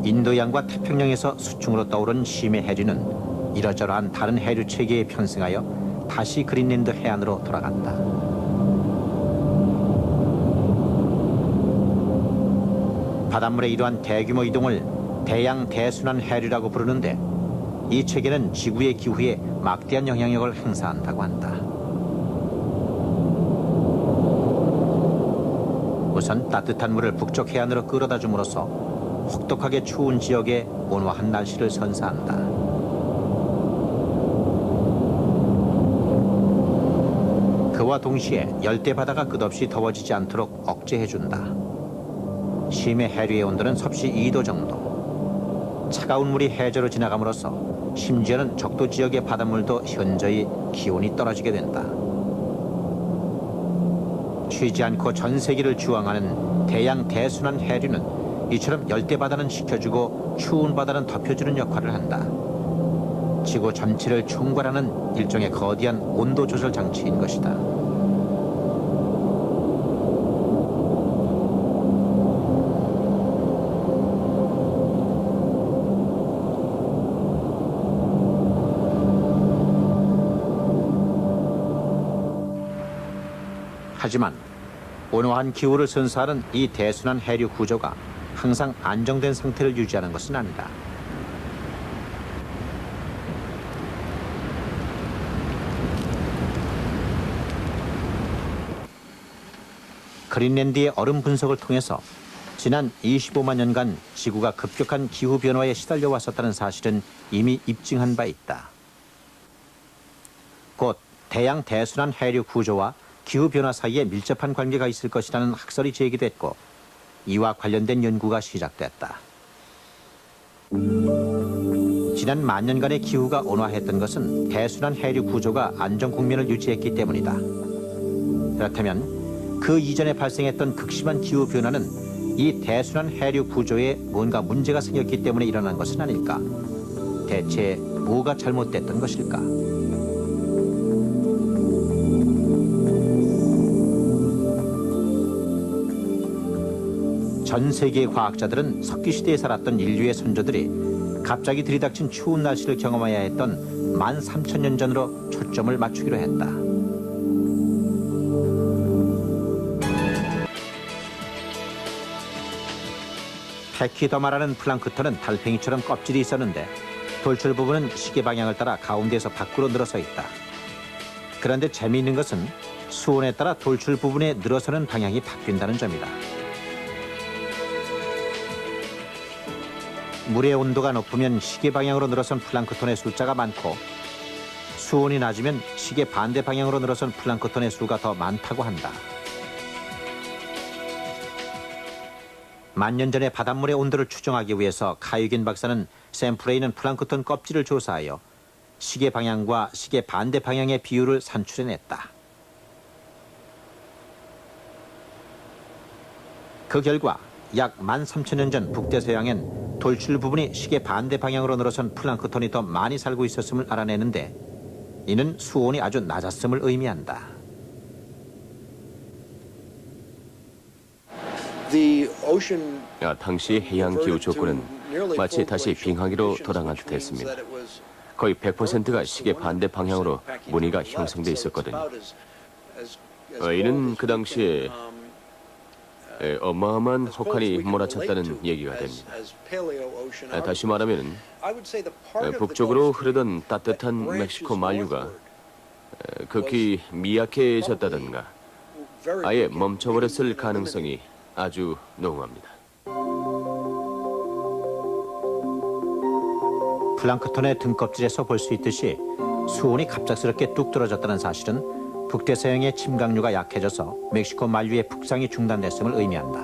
인도양과 태평양에서 수중으로 떠오른 심해 해류는 이러저러한 다른 해류 체계에 편승하여 다시 그린랜드 해안으로 돌아간다. 바닷물의 이러한 대규모 이동을 대양 대순환 해류라고 부르는데 이 체계는 지구의 기후에 막대한 영향력을 행사한다고 한다. 우선 따뜻한 물을 북쪽 해안으로 끌어다 줌으로써 혹독하게 추운 지역에 온화한 날씨를 선사한다. 그와 동시에 열대 바다가 끝없이 더워지지 않도록 억제해준다. 심해 해류의 온도는 섭씨 2도 정도. 차가운 물이 해저로 지나감으로써 심지어는 적도 지역의 바닷물도 현저히 기온이 떨어지게 된다. 쉬지 않고 전 세계를 주황하는 대양 대순환 해류는 이처럼 열대 바다는 식혀주고 추운 바다는 덮여주는 역할을 한다. 지구 전체를 총괄하는 일종의 거대한 온도 조절 장치인 것이다. 하지만 온화한 기후를 선사하는 이 대순환 해류 구조가 항상 안정된 상태를 유지하는 것은 아니다. 그린랜드의 얼음 분석을 통해서 지난 25만 년간 지구가 급격한 기후 변화에 시달려 왔었다는 사실은 이미 입증한 바 있다. 곧 대양 대순환 해류 구조와 기후변화 사이에 밀접한 관계가 있을 것이라는 학설이 제기됐고 이와 관련된 연구가 시작됐다. 지난 만 년간의 기후가 온화했던 것은 대순환 해류 구조가 안정 국면을 유지했기 때문이다. 그렇다면 그 이전에 발생했던 극심한 기후변화는 이 대순환 해류 구조에 뭔가 문제가 생겼기 때문에 일어난 것은 아닐까? 대체 뭐가 잘못됐던 것일까? 전 세계의 과학자들은 석기시대에 살았던 인류의 선조들이 갑자기 들이닥친 추운 날씨를 경험해야 했던 13,000년 전으로 초점을 맞추기로 했다. 패키더마라는 플랑크톤은 달팽이처럼 껍질이 있었는데 돌출 부분은 시계 방향을 따라 가운데에서 밖으로 늘어서 있다. 그런데 재미있는 것은 수온에 따라 돌출 부분에 늘어서는 방향이 바뀐다는 점이다. 물의 온도가 높으면 시계 방향으로 늘어선 플랑크톤의 숫자가 많고 수온이 낮으면 시계 반대 방향으로 늘어선 플랑크톤의 수가 더 많다고 한다. 만 년 전의 바닷물의 온도를 추정하기 위해서 카이겐 박사는 샘플에 있는 플랑크톤 껍질을 조사하여 시계 방향과 시계 반대 방향의 비율을 산출해냈다. 그 결과 약 13,000년 전 북대서양엔 돌출 부분이 시계 반대 방향으로 늘어선 플랑크톤이 더 많이 살고 있었음을 알아내는데 이는 수온이 아주 낮았음을 의미한다. 당시 해양 기후 조건은 마치 다시 빙하기로 돌아간 듯했습니다. 거의 100%가 시계 반대 방향으로 무늬가 형성돼 있었거든요. 이는 그 당시에 어마어마한 혹한이 몰아쳤다는 얘기가 됩니다. 다시 말하면 북쪽으로 흐르던 따뜻한 멕시코 만류가 극히 미약해졌다든가 아예 멈춰버렸을 가능성이 아주 농후합니다. 플랑크톤의 등껍질에서 볼 수 있듯이 수온이 갑작스럽게 뚝 떨어졌다는 사실은 북대서양의 침강류가 약해져서 멕시코 만류의 북상이 중단됐음을 의미한다.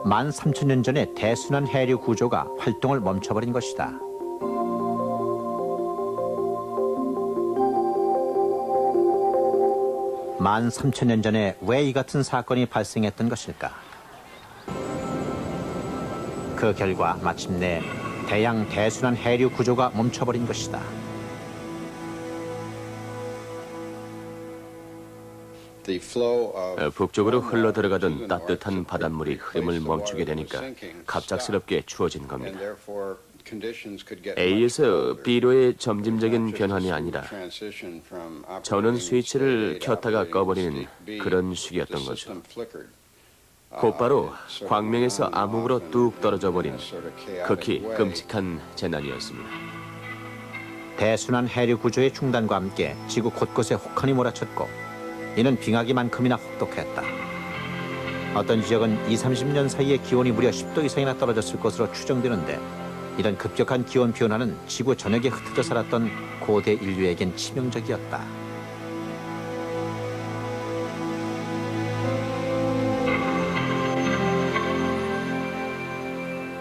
13,000년 전에 대순환 해류 구조가 활동을 멈춰버린 것이다. 만 3,000년 전에 왜 이 같은 사건이 발생했던 것일까? 그 결과 마침내 대양 대순환 해류 구조가 멈춰버린 것이다. 북쪽으로 흘러 들어가던 따뜻한 바닷물이 흐름을 멈추게 되니까 갑작스럽게 추워진 겁니다. A에서 B로의 점진적인 변환이 아니라 저는 스위치를 켰다가 꺼버리는 그런 식이었던 거죠. 곧바로 광명에서 암흑으로 뚝 떨어져 버린 극히 끔찍한 재난이었습니다. 대순환 해류 구조의 중단과 함께 지구 곳곳에 혹한이 몰아쳤고 이는 빙하기만큼이나 혹독했다. 어떤 지역은 20-30년 사이에 기온이 무려 10도 이상이나 떨어졌을 것으로 추정되는데 이런 급격한 기온 변화는 지구 전역에 흩어져 살았던 고대 인류에겐 치명적이었다.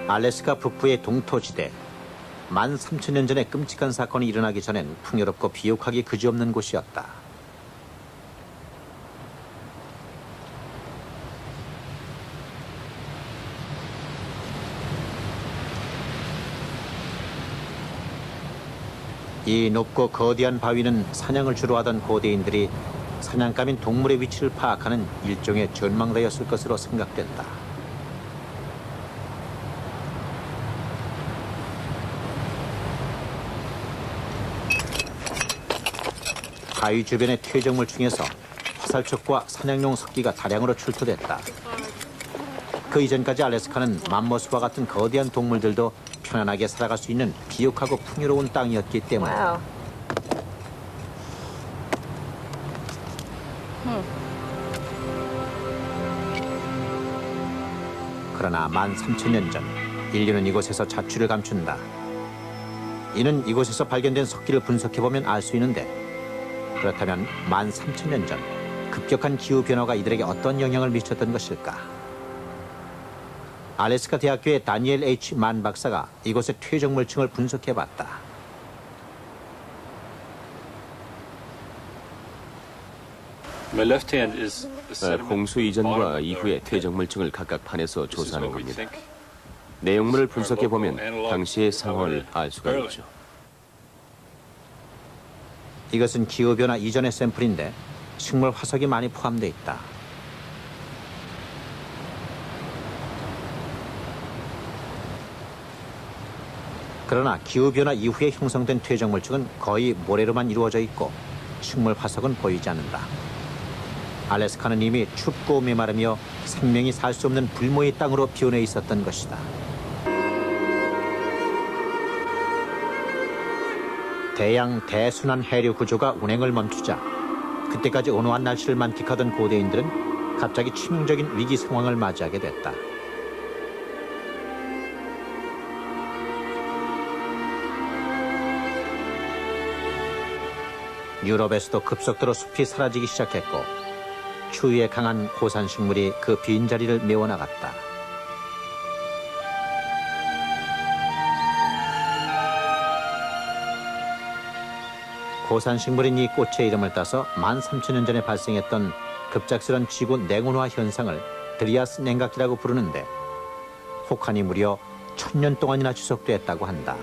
알래스카 북부의 동토지대. 13,000년 전에 끔찍한 사건이 일어나기 전엔 풍요롭고 비옥하기 그지없는 곳이었다. 이 높고 거대한 바위는 사냥을 주로 하던 고대인들이 사냥감인 동물의 위치를 파악하는 일종의 전망대였을 것으로 생각된다. 바위 주변의 퇴적물 중에서 화살촉과 사냥용 석기가 다량으로 출토됐다. 그 이전까지 알래스카는 맘모스와 같은 거대한 동물들도 편안하게 살아갈 수 있는 비옥하고 풍요로운 땅이었기 때문에 그러나 13,000년 전 인류는 이곳에서 자취를 감춘다. 이는 이곳에서 발견된 석기를 분석해보면 알 수 있는데 그렇다면 13,000년 전 급격한 기후변화가 이들에게 어떤 영향을 미쳤던 것일까? 알래스카 대학교의 다니엘 H. 만 박사가 이곳의 퇴적물층을 분석해봤다. 홍수 이전과 이후의 퇴적물층을 각각 판에서 조사하는 겁니다. 내용물을 분석해보면 당시의 상황을 알 수가 있죠. 이것은 기후변화 이전의 샘플인데 식물 화석이 많이 포함되어 있다. 그러나 기후변화 이후에 형성된 퇴적물층은 거의 모래로만 이루어져 있고 식물 화석은 보이지 않는다. 알래스카는 이미 춥고 메마르며 생명이 살 수 없는 불모의 땅으로 변해 있었던 것이다. 대양 대순환 해류 구조가 운행을 멈추자 그때까지 온화한 날씨를 만끽하던 고대인들은 갑자기 치명적인 위기 상황을 맞이하게 됐다. 유럽에서도 급속도로 숲이 사라지기 시작했고 추위에 강한 고산식물이 그 빈자리를 메워나갔다. 고산식물인 이 꽃의 이름을 따서 13,000년 전에 발생했던 급작스런 지구 냉온화 현상을 드리아스 냉각기라고 부르는데 혹한이 무려 1,000년 동안이나 지속됐다고 한다.